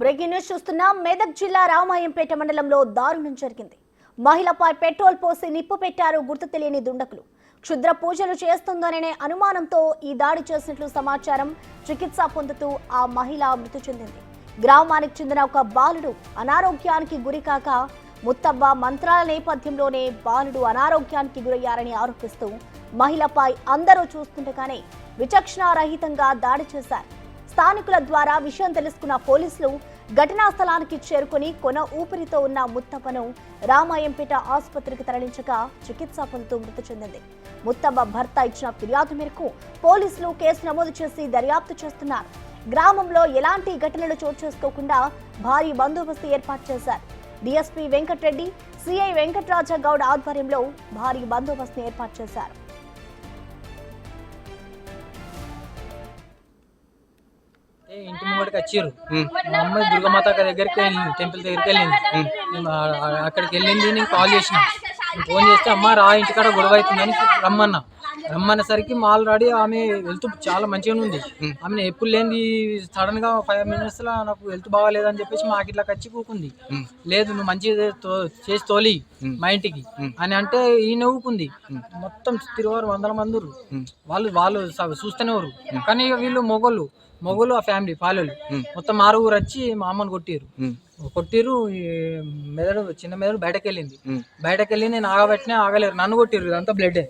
Breaking news చూస్తున్నా. మెదక్ జిల్లా రామాయంపేట మండలంలో దారుణం జరిగింది. మహిళపై పెట్రోల్ పోసి నిప్పు పెట్టారు గుర్తు తెలియని దుండకులు. క్షుద్ర పూజలు చేస్తుందనే అనుమానంతో ఈ దాడి చేసినట్లు సమాచారం. చికిత్స పొందుతూ ఆ మహిళ మృతి చెందింది. గ్రామానికి చెందిన ఒక బాలుడు అనారోగ్యానికి గురికాక ముత్తవ్వ మంత్రాల నేపథ్యంలోనే బాలుడు అనారోగ్యానికి గురయ్యారని ఆరోపిస్తూ మహిళపై అందరూ చూస్తుండగానే విచక్షణారహితంగా దాడి చేశారు. స్థానికుల ద్వారా విషయం తెలుసుకున్న పోలీసులు ఘటనా స్థలానికి చేరుకుని కొన ఊపిరితో ఉన్న ముత్తవ్వను రామాయంపేట ఆసుపత్రికి తరలించగా చికిత్స పొందుతూ మృతి చెందింది. ముత్తవ్వ భర్త ఇచ్చిన ఫిర్యాదు మేరకు పోలీసులు కేసు నమోదు చేసి దర్యాప్తు చేస్తున్నారు. గ్రామంలో ఎలాంటి ఘటనలు చోటు చేసుకోకుండా భారీ బందోబస్తు ఏర్పాటు చేశారు. డీఎస్పీ వెంకటరెడ్డి, సిఐ వెంకటరాజ గౌడ్ ఆధ్వర్యంలో భారీ బందోబస్తును ఏర్పాటు చేశారు. ఇంటి ముంగడికి వచ్చారు. మా అమ్మాయి దుర్గమాత దగ్గరికి వెళ్ళింది, టెంపుల్ దగ్గరికి వెళ్ళింది. అక్కడికి వెళ్ళింది, నేను కాల్ చేసిన. ఫోన్ చేస్తే అమ్మ రా ఇంటికాడ గొడవ అవుతుందని రమ్మనేసరికి ఆల్రెడీ ఆమె హెల్త్ చాలా మంచిగా ఉంది. ఆమె ఎప్పుడు లేని సడన్ గా 5 minutes లో నాకు హెల్త్ బాగాలేదని చెప్పేసి మాకు ఇట్లా వచ్చి కూకుంది. లేదు నువ్వు మంచిగా చేసి తోలి మా ఇంటికి అని అంటే ఈ నవ్వుకుంది. మొత్తం తిరువారు 100 మంది వాళ్ళు చూస్తూనే ఊరు. కానీ వీళ్ళు మొగోళ్ళు ఆ ఫ్యామిలీ పాలలు మొత్తం 6 వచ్చి మా అమ్మని కొట్టిరు. చిన్న మెదడు బయటకు వెళ్ళి నేను ఆగలేరు. నన్ను కొట్టిరు, ఇదంతా బ్లడ్.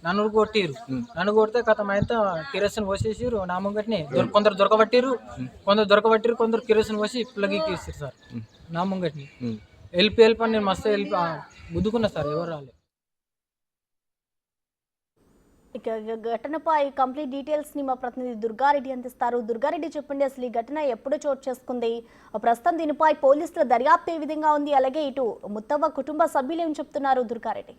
నన్ను కొడితే కథం అయితే కిరోసిన్ పోసేసిరు నా ముంగట్ని. కొందరు దొరకబట్టిరు, కొందరు కిరోసిన్ పోసి పిల్లకి ఇస్తారు సార్ నా ముంగట్ని. వెళ్ళి అని నేను మస్తు గుద్దుకున్నా సార్, ఎవరు రాలేదు. ఇక ఘటనపై కంప్లీట్ డీటెయిల్స్ ని మా ప్రతినిధి దుర్గారెడ్డి అందిస్తారు. దుర్గారెడ్డి చెప్పండి, అసలు ఈ ఘటన ఎప్పుడు చోటు చేసుకుంది, ప్రస్తుతం దీనిపై పోలీసుల దర్యాప్తు ఏ విధంగా ఉంది, అలాగే ఇటు ముత్తవ్వ కుటుంబ సభ్యులు ఏం చెప్తున్నారు? దుర్గారెడ్డి.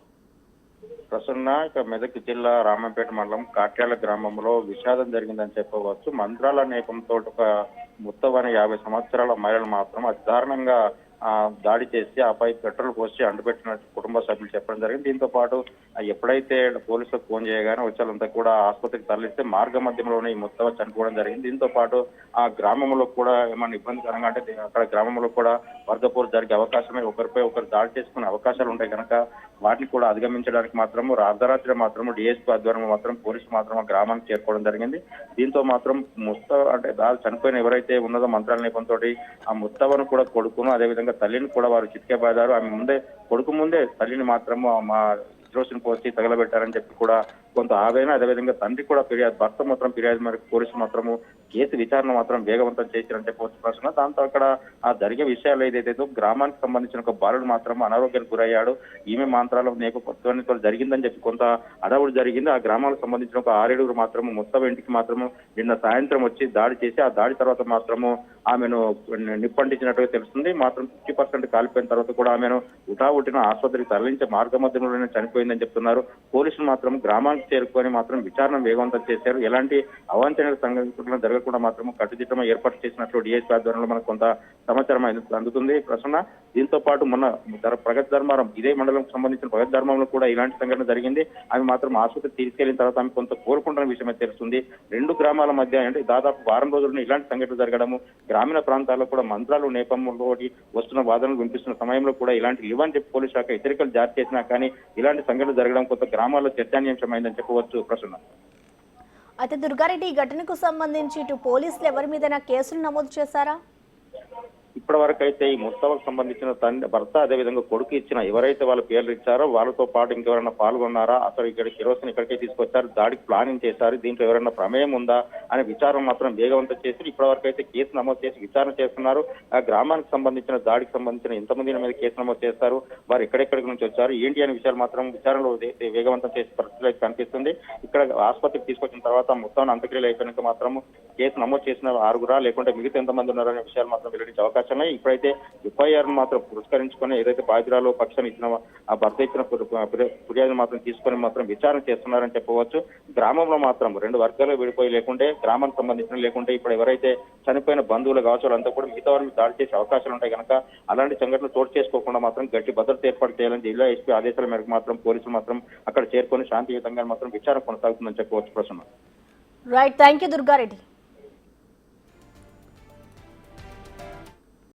ప్రసన్న ఇక మెదక్ జిల్లా రామంపేట మండలం కాట్యాల గ్రామంలో విషాదం జరిగిందని చెప్పవచ్చు. మంత్రాల నేపంతో ఒక ముత్తవ్వ అనే 50 సంవత్సరాల మహిళలు మాత్రం అతి దారుణంగా దాడి చేసి ఆపై పెట్రోల్ పోసి అంటుపెట్టిన కుటుంబ సభ్యులు చెప్పడం జరిగింది. దీంతో పాటు ఎప్పుడైతే పోలీసులకు ఫోన్ చేయగానే వచ్చేంతా కూడా ఆసుపత్రికి తరలిస్తే మార్గ మధ్యంలోనే ఈ ముత్తవ్వ చనిపోవడం జరిగింది. దీంతో పాటు ఆ గ్రామంలో కూడా ఏమైనా ఇబ్బందికరంగా అంటే అక్కడ గ్రామంలో కూడా వరదపోరు జరిగే అవకాశమే, ఒకరిపై ఒకరు దాడి చేసుకునే అవకాశాలు ఉంటాయి కనుక వాటిని కూడా అధిగమించడానికి మాత్రము అర్ధరాత్రి మాత్రము డిఎస్పీ ఆధ్వర్యంలో మాత్రం పోలీసులు మాత్రం ఆ గ్రామానికి చేరుకోవడం జరిగింది. దీంతో మాత్రం చనిపోయిన ఎవరైతే ఉన్నదో మంత్రాల నేపంతో ఆ ముత్తవ్వను కూడా కొడుకును అదేవిధంగా తల్లిని కూడా వారు చిత్కేబాదారు. ఆమె కొడుకు ముందే తల్లిని మాత్రము మా కిరోసిన్ పోసి తగలబెట్టారని చెప్పి కూడా కొంత ఆవేదన, అదేవిధంగా తండ్రి కూడా భర్త మాత్రం ఫిర్యాదు మేరకు పోలీసులు మాత్రము కేసు విచారణ మాత్రం వేగవంతం చేశారని చెప్పవచ్చు ప్రశ్న. దాంతో అక్కడ ఆ జరిగే విషయాలు ఏదైతే గ్రామానికి సంబంధించిన ఒక బాలుడు మాత్రం అనారోగ్యానికి గురయ్యాడు, ఈమె మంత్రాల నేపథ్యంతో జరిగిందని చెప్పి కొంత అడవుడు జరిగింది. ఆ గ్రామాలకు సంబంధించిన ఒక 6-7 మాత్రము మొత్తం ఇంటికి మాత్రము నిన్న సాయంత్రం వచ్చి దాడి చేసి ఆ దాడి తర్వాత మాత్రము ఆమెను నిప్పంటించినట్టుగా తెలుస్తుంది. మాత్రం 50% కాలిపోయిన తర్వాత కూడా ఆమెను ఉటావుటిన ఆసుపత్రికి తరలించే మార్గ మధ్యంలోనే చనిపోయిందని చెప్తున్నారు. పోలీసులు మాత్రం గ్రామానికి చేరుకొని మాత్రం విచారణ వేగవంతం చేశారు. ఎలాంటి అవాంఛనీయ సంఘటనలు జరగకుండా మాత్రం కట్టుదిట్టంగా ఏర్పాటు చేసినట్లు డిఎస్పీ ఆధ్వర్యంలో మనకు కొంత సమాచారం అందుతుంది ప్రసన్న. దీంతో పాటు మొన్న ప్రగతి ధర్మారం ఇదే మండలంకు సంబంధించిన ప్రగతి ధర్మంలో కూడా ఇలాంటి సంఘటన జరిగింది. ఆమె మాత్రం ఆసుపత్రికి తీసుకెళ్లిన తర్వాత ఆమె కొంత కోరుకుంటున్న విషయమే తెలుస్తుంది. 2 గ్రామాల మధ్య అంటే దాదాపు వారం రోజుల్లో ఇలాంటి సంఘటనలు జరగడము, గ్రామీణ ప్రాంతాల్లో కూడా మంత్రాలు నేపథ్యంలో వస్తున్న వాదనలు వినిపిస్తున్న సమయంలో కూడా ఇలాంటి ఇవ్వని చెప్పి పోలీసు శాఖ హెచ్చరికలు జారీ చేసినా కానీ ఇలాంటి సంఘటనలు జరగడం కొంత గ్రామాల్లో చర్చానీయాంశమైందని చెప్పవచ్చు ప్రసన్న. అయితే దుర్గారెడ్డి, ఈ ఘటనకు సంబంధించి ఇటు పోలీసులు ఎవరి మీద కేసులు నమోదు చేశారా? ఇప్పటి వరకు అయితే ఈ ముత్తవ్వకు సంబంధించిన భర్త అదేవిధంగా కొడుకు ఇచ్చిన ఎవరైతే వాళ్ళ పేర్లు ఇచ్చారో వాళ్ళతో పాటు ఇంకెవరైనా పాల్గొన్నారా, అసలు ఇక్కడ కిరోసిన్ ఇక్కడికే తీసుకొచ్చారు, దాడికి ప్లానింగ్ చేశారు, దీంట్లో ఎవరైనా ప్రమేయం ఉందా అనే విచారణ మాత్రం వేగవంతం చేసి ఇప్పటి వరకు అయితే కేసు నమోదు చేసి విచారణ చేస్తున్నారు. ఆ గ్రామానికి సంబంధించిన దాడికి సంబంధించిన ఎంతమంది మీద కేసు నమోదు చేస్తారు, వారు ఎక్కడెక్కడి నుంచి వచ్చారు ఏంటి అనే విషయాలు మాత్రం విచారణలో వేగవంతం చేసే పరిస్థితులు అయితే కనిపిస్తుంది. ఇక్కడ ఆసుపత్రికి తీసుకొచ్చిన తర్వాత మొత్తం అంత్యక్రియలు అయిపోయినాక మాత్రం కేసు నమోదు చేసిన 6 లేకుంటే మిగతా ఎంతమంది ఉన్నారనే విషయాలు మాత్రం వెల్లడించే అవకాశం. ఇప్పుడైతే ఎఫ్ఐఆర్ మాత్రం పురస్కరించుకొని ఏదైతే బాధితురాలు పక్షాన్ని ఇచ్చిన ఆ భర్త ఇచ్చిన ఫిర్యాదు మాత్రం తీసుకొని మాత్రం విచారణ చేస్తున్నారని చెప్పవచ్చు. గ్రామంలో మాత్రం 2 వర్గాలు విడిపోయి లేకుంటే గ్రామానికి సంబంధించిన లేకుంటే ఇప్పుడు ఎవరైతే చనిపోయిన బంధువులు కావచ్చు వాళ్ళంతా కూడా మిగతా వారిని దాడి చేసే అవకాశాలు ఉంటాయి కనుక అలాంటి సంఘటనలు చోటు చేసుకోకుండా మాత్రం గట్టి భద్రత ఏర్పాటు చేయాలని జిల్లా ఎస్పీ ఆదేశాల మేరకు మాత్రం పోలీసులు మాత్రం అక్కడ చేరుకొని శాంతియుతంగా మాత్రం విచారణ కొనసాగుతుందని చెప్పవచ్చు Prasanna. Right, thank you Durga Reddy.